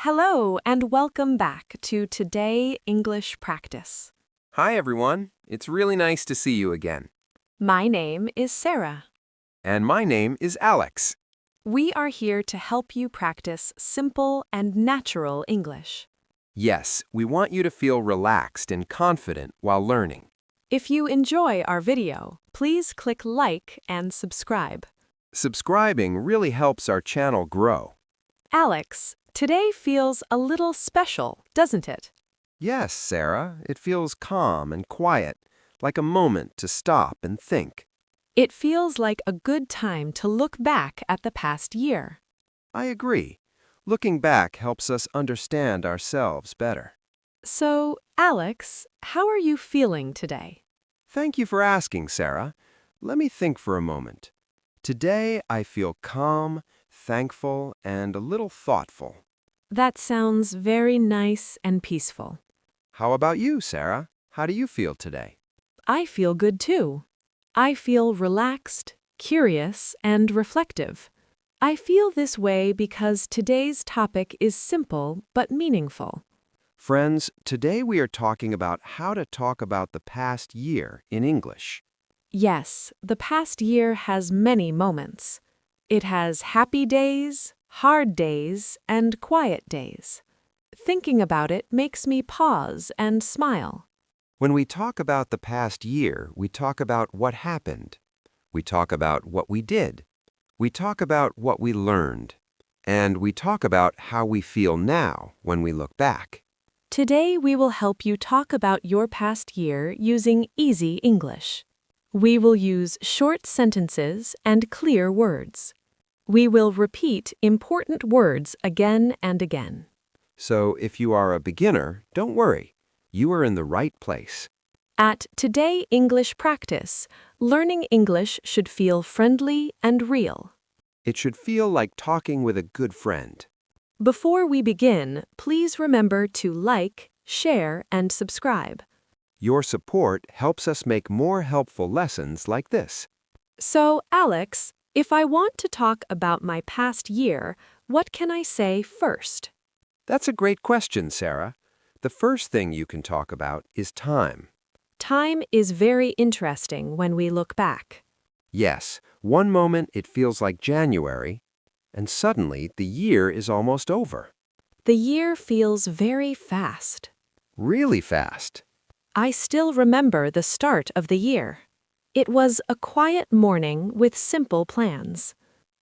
Hello, and welcome back to Today English Practice. Hi, everyone. It's really nice to see you again. My name is Sarah. And my name is Alex. We are here to help you practice simple and natural English. Yes, we want you to feel relaxed and confident while learning. If you enjoy our video, please click like and subscribe. Subscribing really helps our channel grow. Alex, today feels a little special, doesn't it? Yes, Sarah, it feels calm and quiet, like a moment to stop and think. It feels like a good time to look back at the past year. I agree. Looking back helps us understand ourselves better. So, Alex, how are you feeling today? Thank you for asking, Sarah. Let me think for a moment. Today, I feel calm, thankful, and a little thoughtful. That sounds very nice and peaceful. How about you, Sarah? How do you feel today? I feel good too. I feel relaxed, curious, and reflective. I feel this way because today's topic is simple but meaningful. Friends, today we are talking about how to talk about the past year in English. Yes, the past year has many moments. It has happy days, hard days, and quiet days. Thinking about it makes me pause and smile. When we talk about the past year, we talk about what happened. We talk about what we did. We talk about what we learned. And we talk about how we feel now when we look back. Today we will help you talk about your past year using easy English. We will use short sentences and clear words. We will repeat important words again and again. So if you are a beginner, don't worry. You are in the right place. At Today English Practice, learning English should feel friendly and real. It should feel like talking with a good friend. Before we begin, please remember to like, share, and subscribe. Your support helps us make more helpful lessons like this. So, Alex, if I want to talk about my past year, what can I say first? That's a great question, Sarah. The first thing you can talk about is time. Time is very interesting when we look back. Yes, one moment it feels like January, and suddenly the year is almost over. The year feels very fast. Really fast. I still remember the start of the year. It was a quiet morning with simple plans.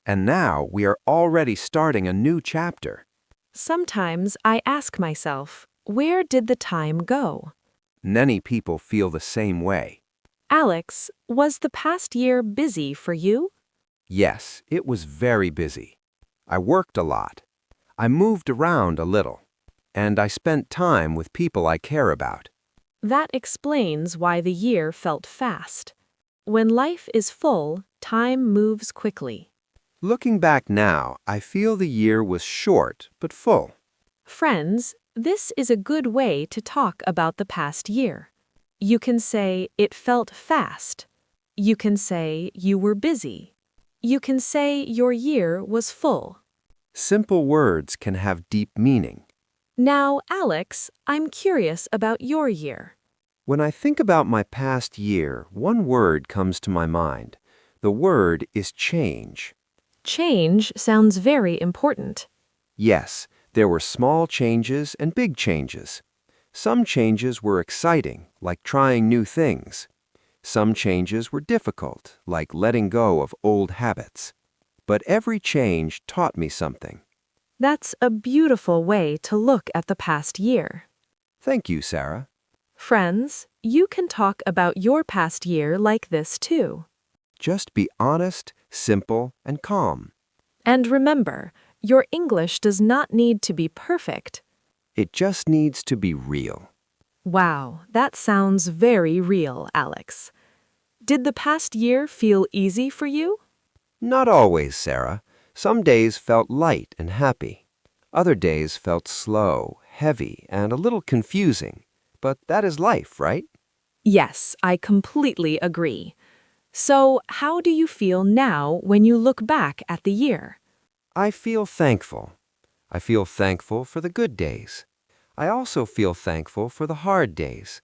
And now we are already starting a new chapter. Sometimes I ask myself, where did the time go? Many people feel the same way. Alex, was the past year busy for you? Yes, it was very busy. I worked a lot. I moved around a little. And I spent time with people I care about. That explains why the year felt fast. When life is full, time moves quickly. Looking back now, I feel the year was short but full. Friends, this is a good way to talk about the past year. You can say it felt fast. You can say you were busy. You can say your year was full. Simple words can have deep meaning. Now, Alex, I'm curious about your year. When I think about my past year, one word comes to my mind. The word is change. Change sounds very important. Yes, there were small changes and big changes. Some changes were exciting, like trying new things. Some changes were difficult, like letting go of old habits. But every change taught me something. That's a beautiful way to look at the past year. Thank you, Sarah. Friends, you can talk about your past year like this too. Just be honest, simple, and calm. And remember, your English does not need to be perfect. It just needs to be real. Wow, that sounds very real, Alex. Did the past year feel easy for you? Not always, Sarah. Some days felt light and happy. Other days felt slow, heavy, and a little confusing. But that is life, right? Yes, I completely agree. So, how do you feel now when you look back at the year? I feel thankful. I feel thankful for the good days. I also feel thankful for the hard days.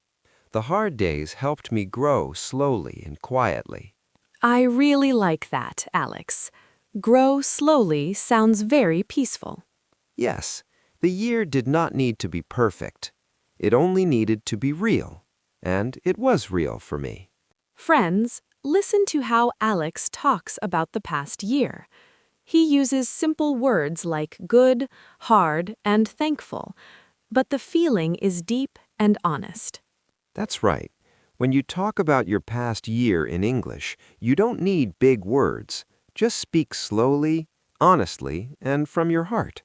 The hard days helped me grow slowly and quietly. I really like that, Alex. Grow slowly sounds very peaceful. Yes, the year did not need to be perfect. It only needed to be real. And it was real for me. Friends, listen to how Alex talks about the past year. He uses simple words like good, hard, and thankful, but the feeling is deep and honest. That's right. When you talk about your past year in English, you don't need big words. Just speak slowly, honestly, and from your heart.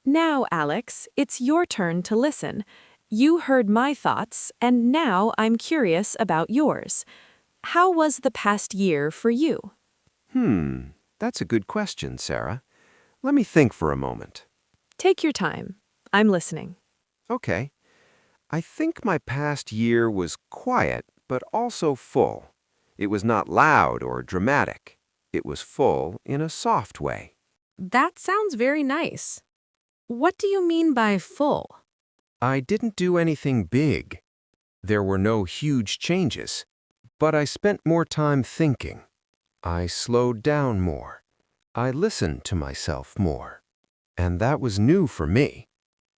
Now, Alex, it's your turn to listen. You heard my thoughts, and now I'm curious about yours. How was the past year for you? That's a good question, Sarah. Let me think for a moment. Take your time. I'm listening. Okay. I think my past year was quiet, but also full. It was not loud or dramatic. It was full in a soft way. That sounds very nice. What do you mean by full? I didn't do anything big. There were no huge changes, but I spent more time thinking. I slowed down more. I listened to myself more. And that was new for me.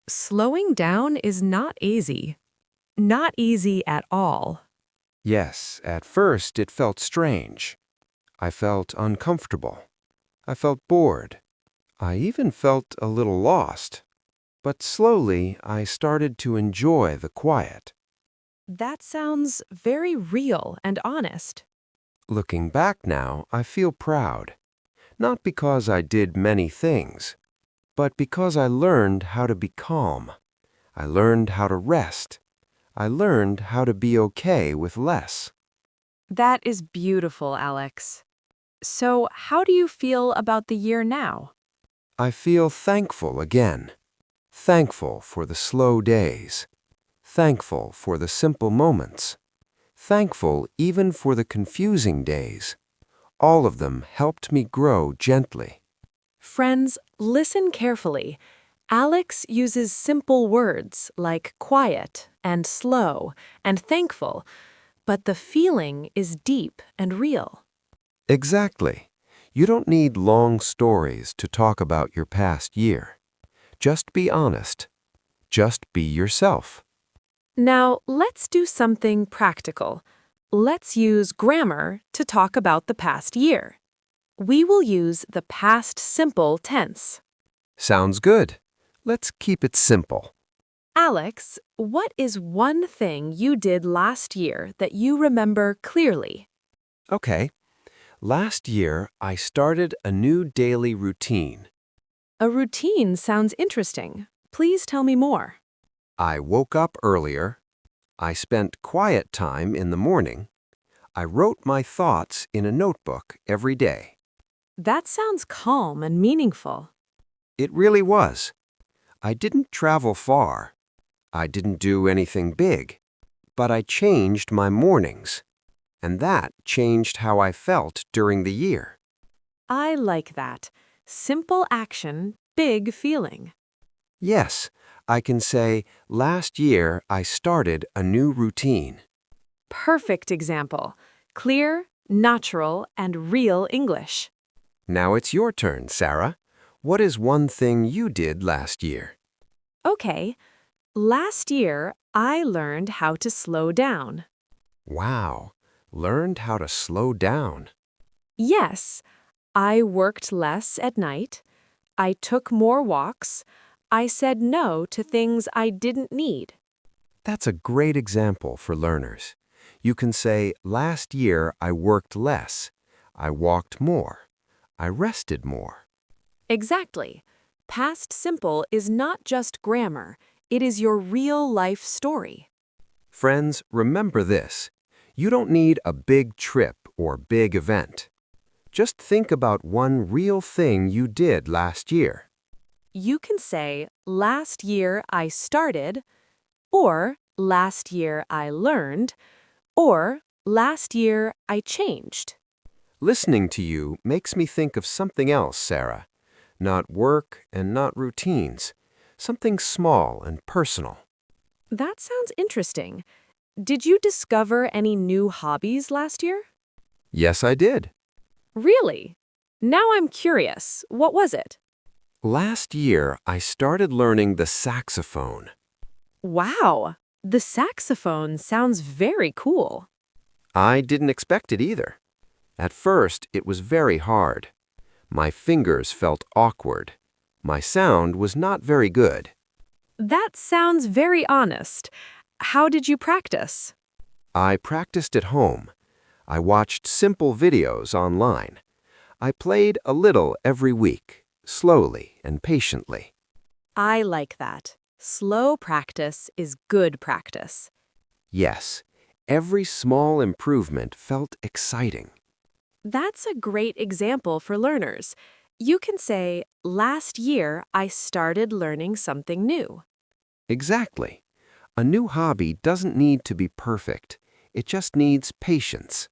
Slowing down is not easy. Not easy at all. Yes, at first it felt strange. I felt uncomfortable. I felt bored. I even felt a little lost. But slowly I started to enjoy the quiet. That sounds very real and honest. Looking back now, I feel proud. Not because I did many things, but because I learned how to be calm. I learned how to rest. I learned how to be okay with less. That is beautiful, Alex. So, how do you feel about the year now? I feel thankful again. Thankful for the slow days. Thankful for the simple moments. Thankful even for the confusing days. All of them helped me grow gently. Friends, listen carefully. Alex uses simple words like quiet and slow and thankful, but the feeling is deep and real. Exactly. You don't need long stories to talk about your past year. Just be honest. Just be yourself. Now, let's do something practical. Let's use grammar to talk about the past year. We will use the past simple tense. Sounds good. Let's keep it simple. Alex, what is one thing you did last year that you remember clearly? Okay. Last year, I started a new daily routine. A routine sounds interesting. Please tell me more. I woke up earlier. I spent quiet time in the morning. I wrote my thoughts in a notebook every day. That sounds calm and meaningful. It really was. I didn't travel far. I didn't do anything big. But I changed my mornings. And that changed how I felt during the year. I like that. Simple action, big feeling. Yes, I can say, last year I started a new routine. Perfect example. Clear, natural, and real English. Now it's your turn, Sarah. What is one thing you did last year? Okay. Last year, I learned how to slow down. Wow, learned how to slow down. Yes, I worked less at night. I took more walks. I said no to things I didn't need. That's a great example for learners. You can say, last year I worked less. I walked more. I rested more. Exactly. Past simple is not just grammar. It is your real life story. Friends, remember this. You don't need a big trip or big event. Just think about one real thing you did last year. You can say, last year I started, or last year I learned, or last year I changed. Listening to you makes me think of something else, Sarah. not work and not routines. Something small and personal. That sounds interesting. Did you discover any new hobbies last year? Yes, I did. Really? Now I'm curious. What was it? Last year, I started learning the saxophone. Wow, the saxophone sounds very cool. I didn't expect it either. At first, it was very hard. My fingers felt awkward. My sound was not very good. That sounds very honest. How did you practice? I practiced at home. I watched simple videos online. I played a little every week, slowly and patiently. I like that. Slow practice is good practice. Yes, every small improvement felt exciting. That's a great example for learners. You can say, last year I started learning something new. Exactly. A new hobby doesn't need to be perfect. It just needs patience.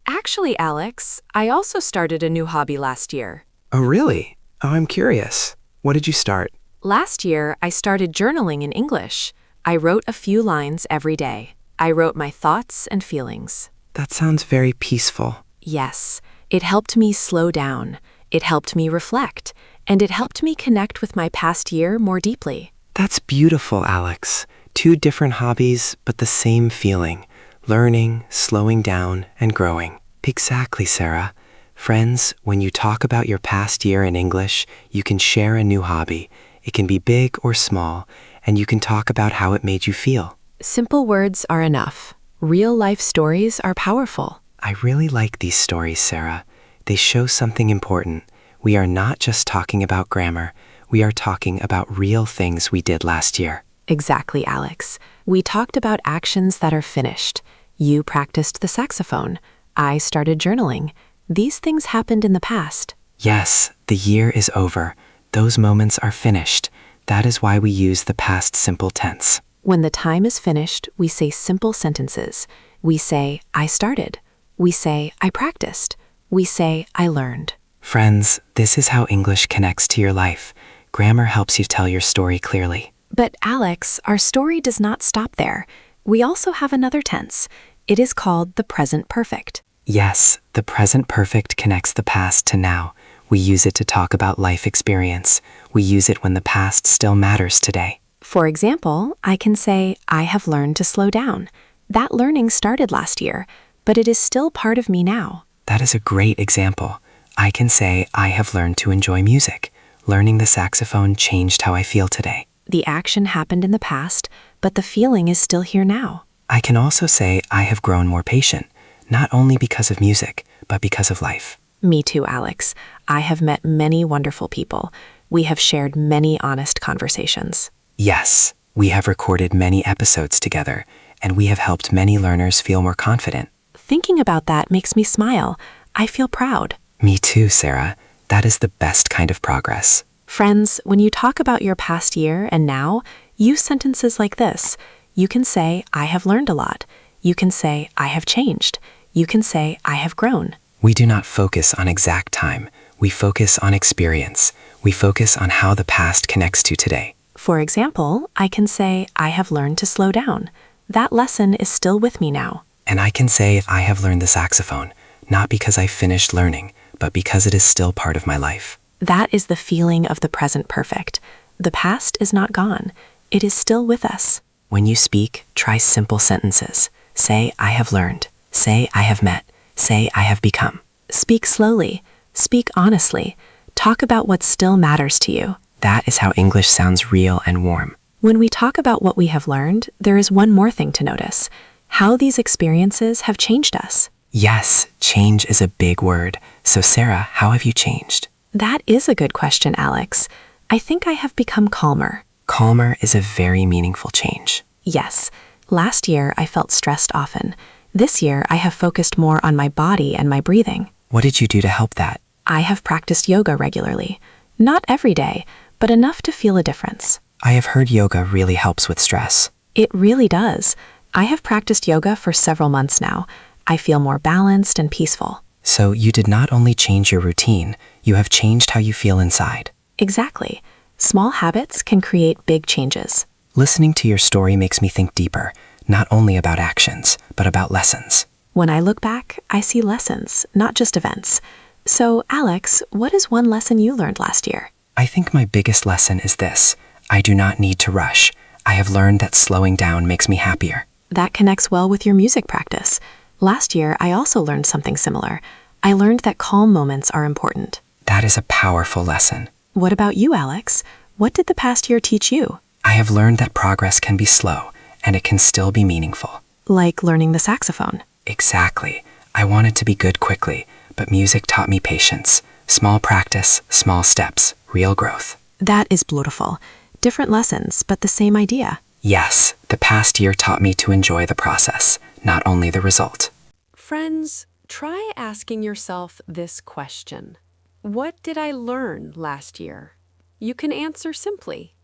Actually, Alex, I also started a new hobby last year. Oh, really? Oh, I'm curious. What did you start? Last year, I started journaling in English. I wrote a few lines every day. I wrote my thoughts and feelings. That sounds very peaceful. Yes, it helped me slow down. It helped me reflect. And it helped me connect with my past year more deeply. That's beautiful, Alex. Two different hobbies, but the same feeling. Learning, slowing down, and growing. Exactly, Sarah. Friends, when you talk about your past year in English, you can share a new hobby. It can be big or small, and you can talk about how it made you feel. Simple words are enough. Real-life stories are powerful. I really like these stories, Sarah. They show something important. We are not just talking about grammar. We are talking about real things we did last year. Exactly, Alex. We talked about actions that are finished. You practiced the saxophone. I started journaling. These things happened in the past. Yes, the year is over. Those moments are finished. That is why we use the past simple tense. When the time is finished, we say simple sentences. We say, I started. We say, I practiced. We say, I learned. Friends, this is how English connects to your life. Grammar helps you tell your story clearly. But Alex, our story does not stop there. We also have another tense. It is called the present perfect. Yes, the present perfect connects the past to now. We use it to talk about life experience. We use it when the past still matters today. For example, I can say, I have learned to slow down. That learning started last year, but it is still part of me now. That is a great example. I can say, I have learned to enjoy music. Learning the saxophone changed how I feel today. The action happened in the past, but the feeling is still here now. I can also say, I have grown more patient, not only because of music, but because of life. Me too, Alex. I have met many wonderful people. We have shared many honest conversations. Yes, we have recorded many episodes together, and we have helped many learners feel more confident. Thinking about that makes me smile. I feel proud. Me too, Sarah. That is the best kind of progress. Friends, when you talk about your past year and now, use sentences like this. You can say, I have learned a lot. You can say, I have changed. You can say, I have grown. We do not focus on exact time. We focus on experience. We focus on how the past connects to today. For example, I can say, I have learned to slow down. That lesson is still with me now. And I can say, I have learned the saxophone, not because I finished learning, but because it is still part of my life. That is the feeling of the present perfect. The past is not gone. It is still with us. When you speak, try simple sentences. Say, I have learned. Say, I have met. Say, I have become. Speak slowly. Speak honestly. Talk about what still matters to you. That is how English sounds real and warm. When we talk about what we have learned, there is one more thing to notice. How these experiences have changed us. Yes, change is a big word. So Sarah, how have you changed? That is a good question, Alex. I think I have become calmer. Calmer is a very meaningful change. Yes. Last year, I felt stressed often. This year, I have focused more on my body and my breathing. What did you do to help that? I have practiced yoga regularly. Not every day, but enough to feel a difference. I have heard yoga really helps with stress. It really does. I have practiced yoga for several months now. I feel more balanced and peaceful. So you did not only change your routine, you have changed how you feel inside. Exactly. Small habits can create big changes. Listening to your story makes me think deeper, not only about actions, but about lessons. When I look back, I see lessons, not just events. So, Alex, what is one lesson you learned last year? I think my biggest lesson is this: I do not need to rush. I have learned that slowing down makes me happier. That connects well with your music practice. Last year, I also learned something similar. I learned that calm moments are important. That is a powerful lesson. What about you, Alex? What did the past year teach you? I have learned that progress can be slow, and it can still be meaningful. Like learning the saxophone. Exactly. I wanted to be good quickly, but music taught me patience. Small practice, small steps, real growth. That is beautiful. Different lessons, but the same idea. Yes, the past year taught me to enjoy the process, not only the result. Friends, try asking yourself this question. What did I learn last year? You can answer simply.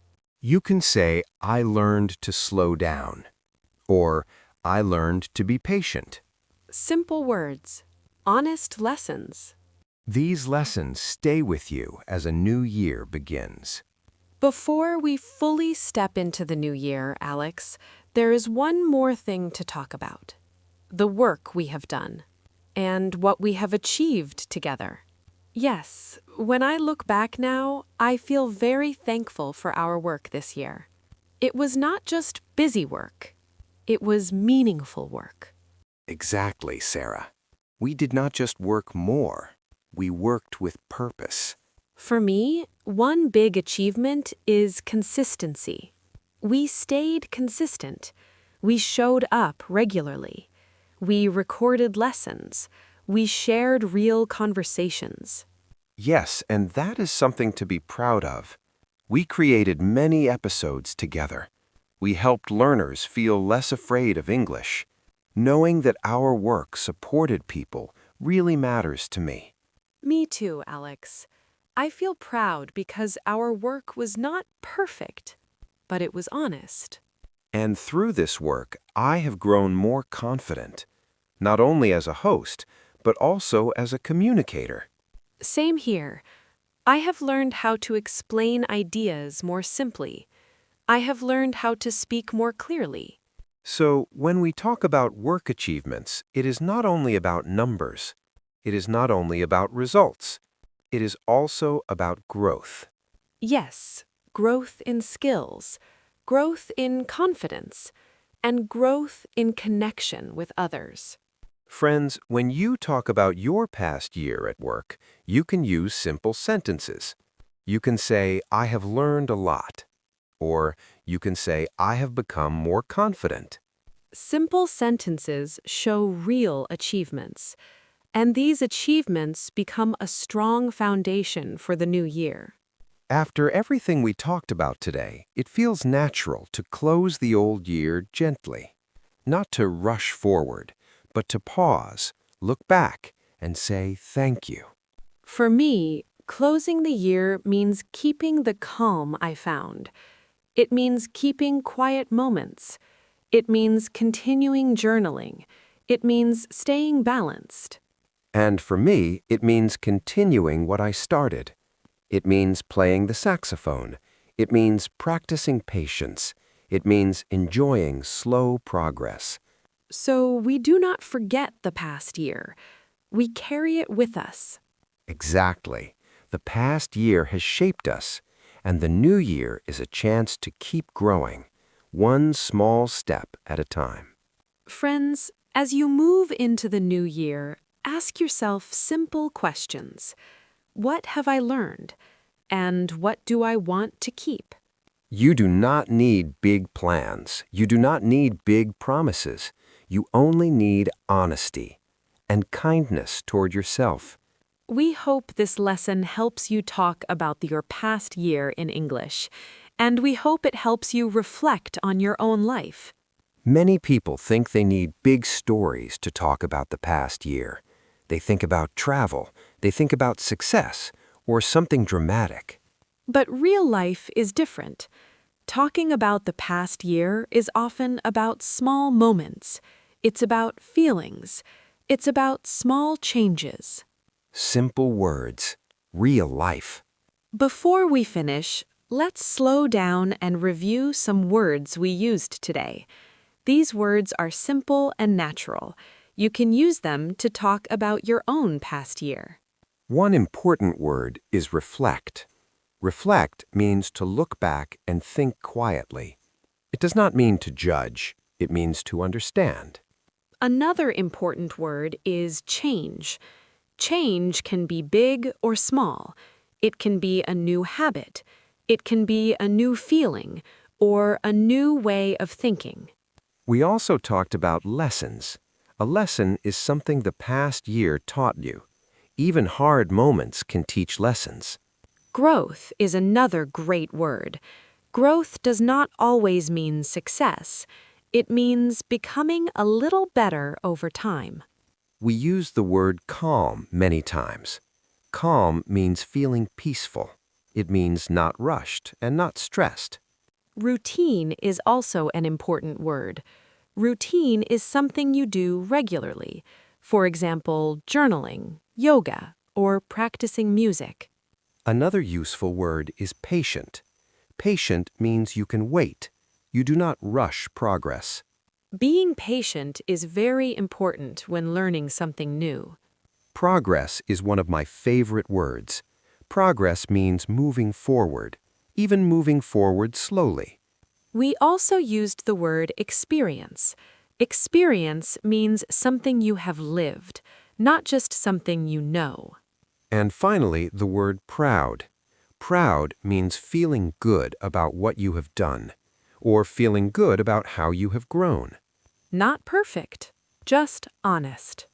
You can say, I learned to slow down, or I learned to be patient. Simple words. Honest lessons. These lessons stay with you as a new year begins. Before we fully step into the new year, Alex, there is one more thing to talk about. The work we have done, and what we have achieved together. Yes, when I look back now, I feel very thankful for our work this year. It was not just busy work. It was meaningful work. Exactly, Sarah. We did not just work more, we worked with purpose. For me, one big achievement is consistency. We stayed consistent. We showed up regularly. We recorded lessons. We shared real conversations. Yes, and that is something to be proud of. We created many episodes together. We helped learners feel less afraid of English. Knowing that our work supported people really matters to me. Me too, Alex. I feel proud because our work was not perfect, but it was honest. And through this work, I have grown more confident, not only as a host, but also as a communicator. Same here. I have learned how to explain ideas more simply. I have learned how to speak more clearly. So, when we talk about work achievements, it is not only about numbers. It is not only about results. It is also about growth. Yes, growth in skills, growth in confidence, and growth in connection with others. Friends, when you talk about your past year at work, you can use simple sentences. You can say, I have learned a lot. Or you can say, I have become more confident. Simple sentences show real achievements, and these achievements become a strong foundation for the new year. After everything we talked about today, it feels natural to close the old year gently. Not to rush forward, but to pause, look back, and say thank you. For me, closing the year means keeping the calm I found. It means keeping quiet moments. It means continuing journaling. It means staying balanced. And for me, it means continuing what I started. It means playing the saxophone. It means practicing patience. It means enjoying slow progress. So we do not forget the past year. We carry it with us. Exactly. The past year has shaped us, and the new year is a chance to keep growing, one small step at a time. Friends, as you move into the new year, ask yourself simple questions. What have I learned? And what do I want to keep? You do not need big plans. You do not need big promises. You only need honesty and kindness toward yourself. We hope this lesson helps you talk about your past year in English, and we hope it helps you reflect on your own life. Many people think they need big stories to talk about the past year. They think about travel, they think about success, or something dramatic. But real life is different. Talking about the past year is often about small moments. It's about feelings. It's about small changes. Simple words, real life. Before we finish, let's slow down and review some words we used today. These words are simple and natural. You can use them to talk about your own past year. One important word is reflect. Reflect means to look back and think quietly. It does not mean to judge. It means to understand. Another important word is change. Change can be big or small. It can be a new habit. It can be a new feeling or a new way of thinking. We also talked about lessons. A lesson is something the past year taught you. Even hard moments can teach lessons. Growth is another great word. Growth does not always mean success. It means becoming a little better over time. We use the word calm many times. Calm means feeling peaceful. It means not rushed and not stressed. Routine is also an important word. Routine is something you do regularly. For example, journaling, yoga, or practicing music. Another useful word is patient. Patient means you can wait. You do not rush progress. Being patient is very important when learning something new. Progress is one of my favorite words. Progress means moving forward, even moving forward slowly. We also used the word experience. Experience means something you have lived, not just something you know. And finally, the word proud. Proud means feeling good about what you have done, or feeling good about how you have grown. Not perfect, just honest.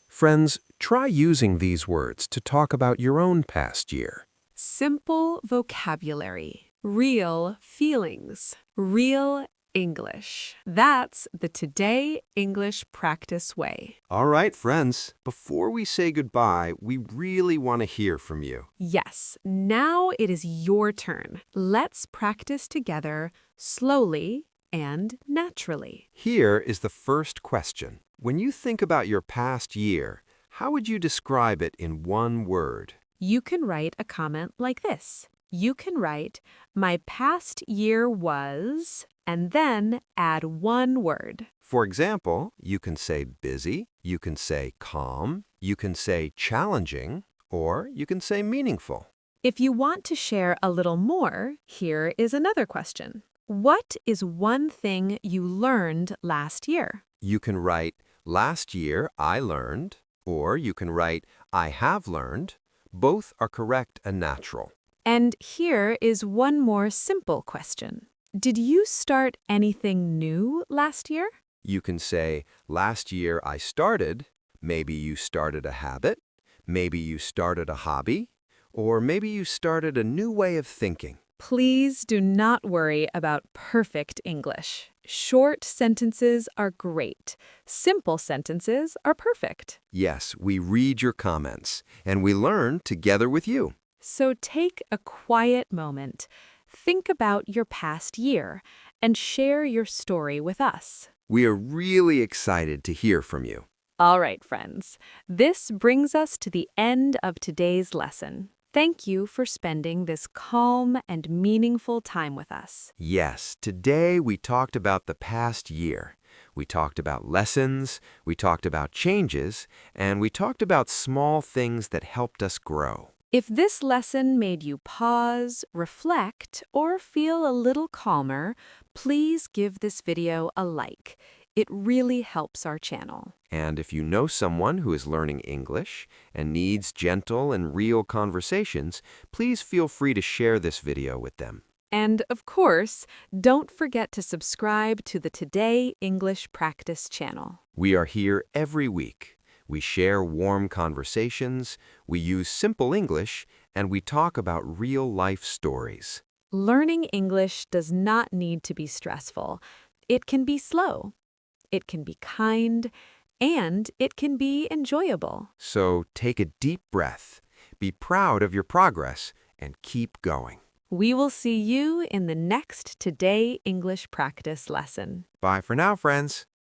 Friends, try using these words to talk about your own past year. Simple vocabulary, real feelings, real English. That's the Today English Practice Way. All right, friends, before we say goodbye, we really want to hear from you. Yes, now it is your turn. Let's practice together slowly and naturally. Here is the first question. When you think about your past year, how would you describe it in one word? You can write a comment like this. You can write, my past year was, and then add one word. For example, you can say busy, you can say calm, you can say challenging, or you can say meaningful. If you want to share a little more, here is another question. What is one thing you learned last year? You can write, last year I learned, or you can write, I have learned. Both are correct and natural. And here is one more simple question. Did you start anything new last year? You can say, last year I started. Maybe you started a habit. Maybe you started a hobby. Or maybe you started a new way of thinking. Please do not worry about perfect English. Short sentences are great. Simple sentences are perfect. Yes, we read your comments, and we learn together with you. So take a quiet moment, think about your past year, and share your story with us. We are really excited to hear from you. All right, friends. This brings us to the end of today's lesson. Thank you for spending this calm and meaningful time with us. Yes, today we talked about the past year. We talked about lessons, we talked about changes, and we talked about small things that helped us grow. If this lesson made you pause, reflect, or feel a little calmer, please give this video a like. It really helps our channel. And if you know someone who is learning English and needs gentle and real conversations, please feel free to share this video with them. And of course, don't forget to subscribe to the Today English Practice channel. We are here every week. We share warm conversations, we use simple English, and we talk about real-life stories. Learning English does not need to be stressful. It can be slow. It can be kind, and it can be enjoyable. So take a deep breath, be proud of your progress, and keep going. We will see you in the next Today English Practice lesson. Bye for now, friends.